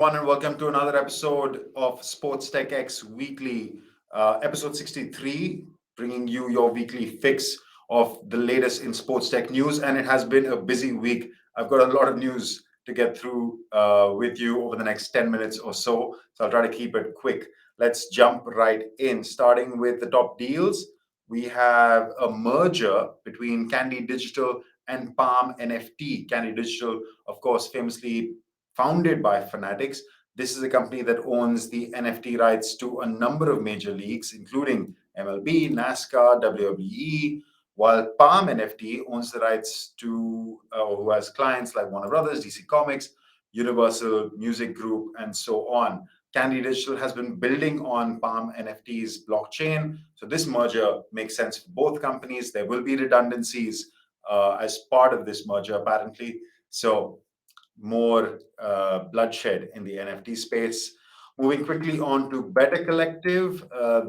And welcome to another episode of SportsTech Weekly, episode 63, bringing you your weekly fix of the latest in sports tech news. And it has been a busy week. I've got a lot of news to get through with you over the next 10 minutes or so. So I'll try to keep it quick. Let's jump right in, starting with the top deals. We have a merger between Candy Digital and Palm NFT. Candy Digital, of course, famously founded by Fanatics. This is a company that owns the NFT rights to a number of major leagues, including MLB, NASCAR, WWE, while Palm NFT owns the rights to, who has clients like Warner Brothers, DC Comics, Universal Music Group, and so on. Candy Digital has been building on Palm NFT's blockchain. So this merger makes sense for both companies. There will be redundancies as part of this merger, apparently. So more bloodshed in the NFT space. Moving quickly on to Better Collective,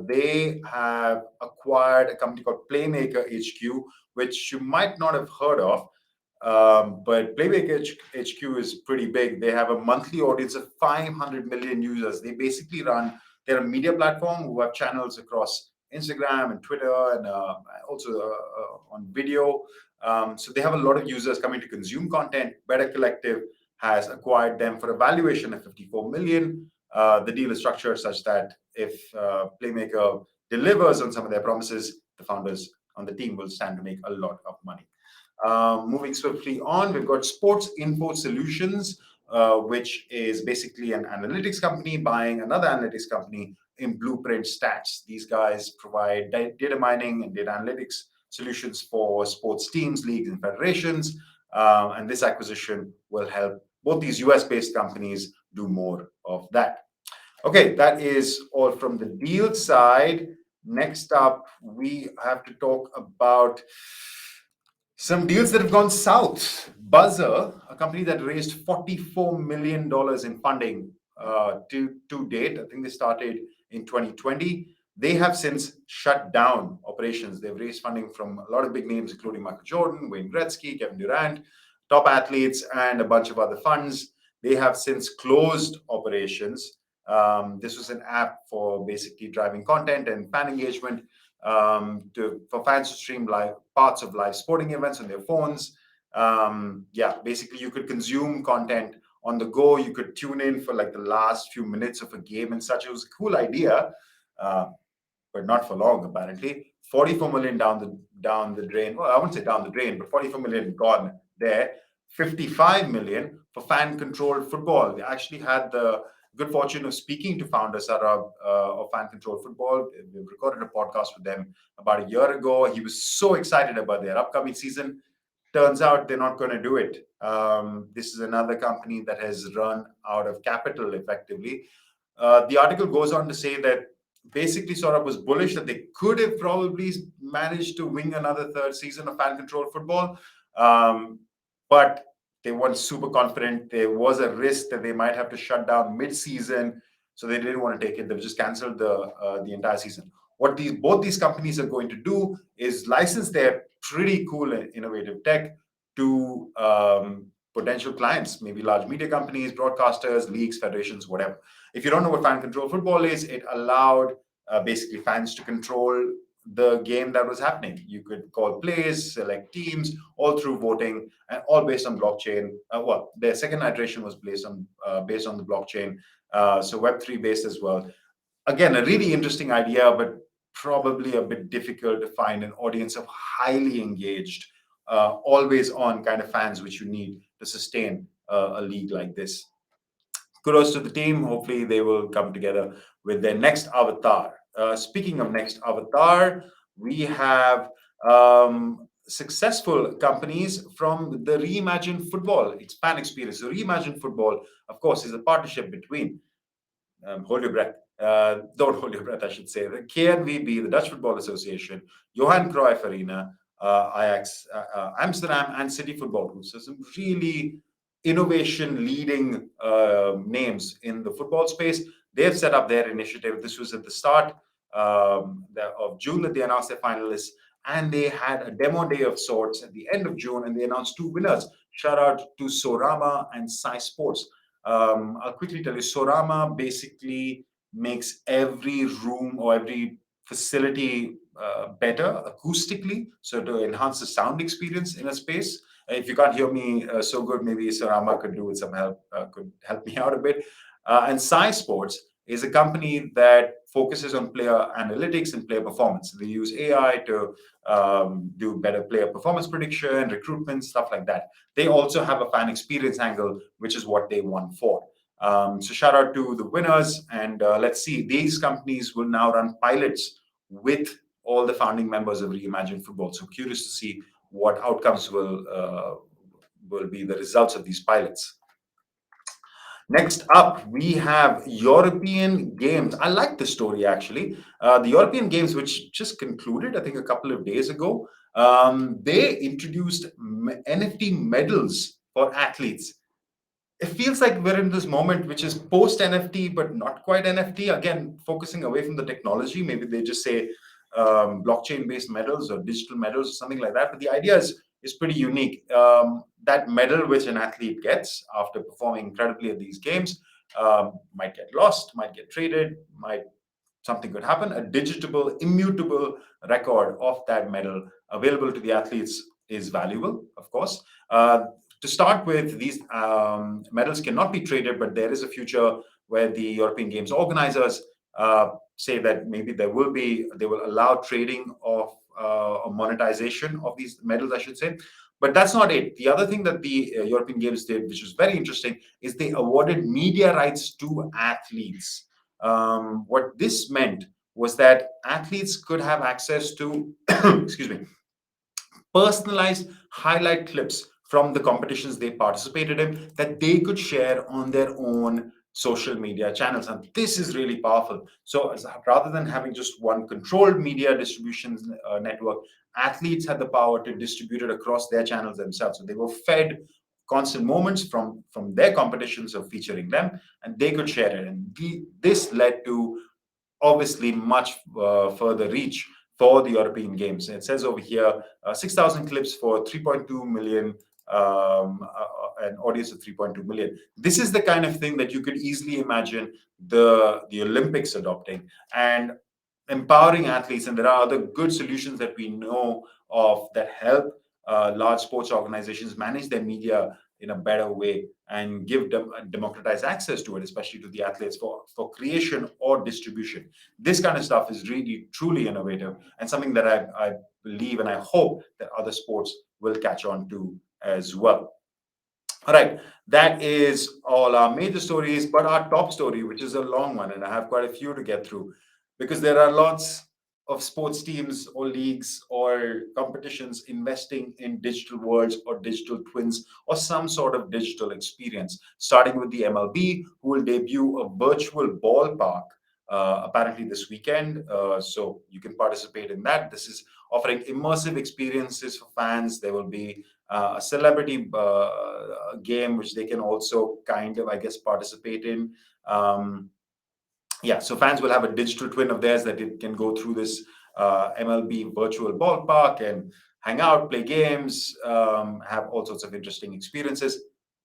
they have acquired a company called Playmaker HQ, which you might not have heard of. But Playmaker HQ is pretty big. They have a monthly audience of 500 million users. They basically they're a media platform who have channels across Instagram and Twitter and also on video. So they have a lot of users coming to consume content. Better Collective has acquired them for a valuation of 54 million. The deal is structured such that if Playmaker delivers on some of their promises, the founders on the team will stand to make a lot of money. Moving swiftly on, we've got Sports Info Solutions, which is basically an analytics company buying another analytics company in Blueprint Stats. These guys provide data mining and data analytics solutions for sports teams, leagues, and federations. And this acquisition will help both these US-based companies do more of that. Okay, that is all from the deal side. Next up, we have to talk about some deals that have gone south. BUZZER, a company that raised $44 million in funding to date. I think they started in 2020. They have since shut down operations. They've raised funding from a lot of big names, including Michael Jordan, Wayne Gretzky, Kevin Durant, top athletes, and a bunch of other funds. They have since closed operations. This was an app for basically driving content and fan engagement for fans to stream live parts of live sporting events on their phones. Basically, you could consume content on the go. You could tune in for like the last few minutes of a game and such. It was a cool idea, but not for long, apparently. 44 million down the drain. Well, I wouldn't say down the drain, but 44 million gone there. 55 million for fan-controlled football. We actually had the good fortune of speaking to founder Sarah of Fan Control Football. We recorded a podcast with them about a year ago. He was so excited about their upcoming season. Turns out they're not going to do it. This is another company that has run out of capital effectively. The article goes on to say that basically Saurabh was bullish that they could have probably managed to win another third season of fan controlled football. But they weren't super confident. There was a risk that they might have to shut down mid-season, so they didn't want to take it. They've just canceled the entire season. What both these companies are going to do is license their pretty cool and innovative tech to potential clients, maybe large media companies, broadcasters, leagues, federations, whatever. If you don't know what fan control football is, it allowed basically fans to control the game that was happening. You could call plays, select teams, all through voting, and all based on blockchain. Their second iteration was based on the blockchain, so Web3 based as well. Again, a really interesting idea, but probably a bit difficult to find an audience of highly engaged, always on kind of fans, which you need to sustain a league like this. Kudos to the team. Hopefully, they will come together with their next avatar. Speaking of next avatar, we have successful companies from the Reimagine football fan experience. So Reimagine football, of course, is a partnership between, hold your breath, don't hold your breath, I should say, the KNVB, the Dutch Football Association, Johan Cruyff Arena, Ajax Amsterdam, and City Football Group. So some really innovation leading names in the football space. They've set up their initiative. This was at the start of June that they announced their finalists, and they had a demo day of sorts at the end of June, and they announced two winners. Shout out to Sorama and Sai Sports. I'll quickly tell you. Sorama basically makes every room or every facility better acoustically, so to enhance the sound experience in a space. If you can't hear me so good, maybe Sarama could do with some help, could help me out a bit. And Sai Sports is a company that focuses on player analytics and player performance. They use AI to do better player performance prediction, recruitment, stuff like that. They also have a fan experience angle, which is what they won for. So shout out to the winners, and let's see. These companies will now run pilots with all the founding members of Reimagine Football. So curious to see what outcomes will be the results of these pilots. Next up, we have European Games. I like this story actually. The European Games, which just concluded, I think, a couple of days ago, they introduced NFT medals for athletes. It feels like we're in this moment which is post NFT but not quite NFT, again focusing away from the technology. Maybe they just say blockchain based medals or digital medals or something like that, but the idea is pretty unique. That medal which an athlete gets after performing incredibly at these games might get lost, might get traded, might something could happen. A digitable, immutable record of that medal available to the athletes is valuable, of course. To start with, these medals cannot be traded, but there is a future where the European Games organizers say that maybe they will allow trading of or monetization of these medals, I should say. But that's not it. The other thing that the European Games did, which was very interesting, is they awarded media rights to athletes. What this meant was that athletes could have access to, excuse me, personalized highlight clips from the competitions they participated in that they could share on their own social media channels. And this is really powerful. So rather than having just one controlled media distribution network, athletes had the power to distribute it across their channels themselves. So they were fed constant moments from their competitions of featuring them, and they could share it. And this led to obviously much further reach for the European Games. It says over here 6,000 clips for 3.2 million, an audience of 3.2 million. This is the kind of thing that you could easily imagine the Olympics adopting and empowering athletes. And there are other good solutions that we know of that help large sports organizations manage their media in a better way and give them democratized access to it, especially to the athletes for creation or distribution. This kind of stuff is really truly innovative and something that I believe and I hope that other sports will catch on to as well. All right, that is all our major stories, but our top story, which is a long one, and I have quite a few to get through because there are lots of sports teams or leagues or competitions investing in digital worlds or digital twins or some sort of digital experience, starting with the MLB, who will debut a virtual ballpark apparently this weekend. So you can participate in that. This is offering immersive experiences for fans. There will be a celebrity game which they can also kind of, I guess, participate in. Yeah, so fans will have a digital twin of theirs that it can go through this MLB virtual ballpark and hang out, play games, have all sorts of interesting experiences.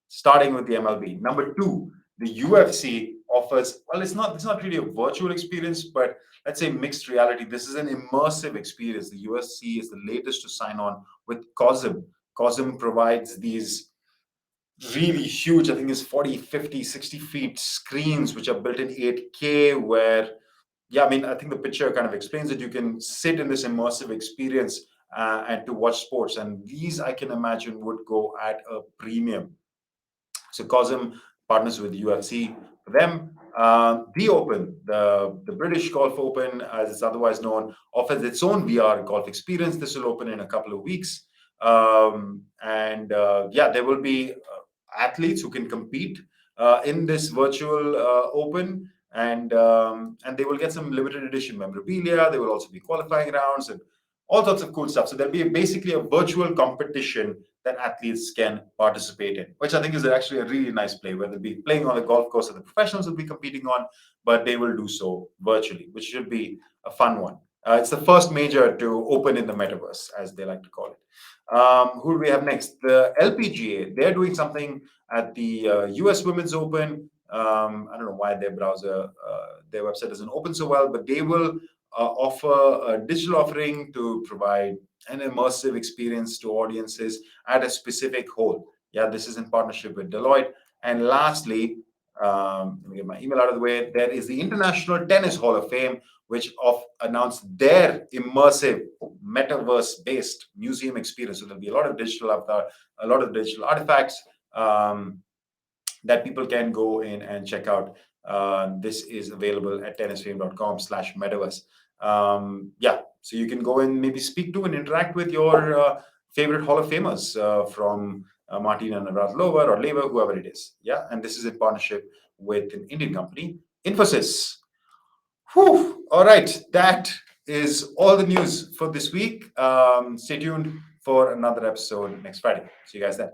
Starting with the MLB. Number two, the UFC offers, well, it's not really a virtual experience, but let's say mixed reality. This is an immersive experience. The UFC is the latest to sign on with COSM. COSM provides these really huge, I think it's 40, 50, 60 feet screens, which are built in 8K, where, yeah, I mean, I think the picture kind of explains it. You can sit in this immersive experience and to watch sports. And these, I can imagine, would go at a premium. So COSM partners with UFC. For them, the Open, the British Golf Open, as it's otherwise known, offers its own VR golf experience. This will open in a couple of weeks. Yeah, there will be athletes who can compete in this virtual Open, and they will get some limited edition memorabilia. There will also be qualifying rounds and all sorts of cool stuff. So there'll be basically a virtual competition that athletes can participate in, which I think is actually a really nice play, where they'll be playing on a golf course that the professionals will be competing on, but they will do so virtually, which should be a fun one. It's the first major to open in the metaverse, as they like to call it. Who do we have next? The LPGA. They're doing something at the US Women's Open. I don't know why their browser, their website doesn't open so well, but they will offer a digital offering to provide an immersive experience to audiences at a specific hole. Yeah, this is in partnership with Deloitte. And lastly, let me get my email out of the way. There is the International Tennis Hall of Fame, which announced their immersive metaverse-based museum experience. So there'll be a lot of digital artifacts that people can go in and check out. This is available at tennisfame.com/metaverse. Yeah, so you can go and maybe speak to and interact with your favorite Hall of Famers from Martina Navratilova or Leva, whoever it is. Yeah, and this is in partnership with an Indian company, Infosys. Whew. All right, that is all the news for this week. Stay tuned for another episode next Friday. See you guys then.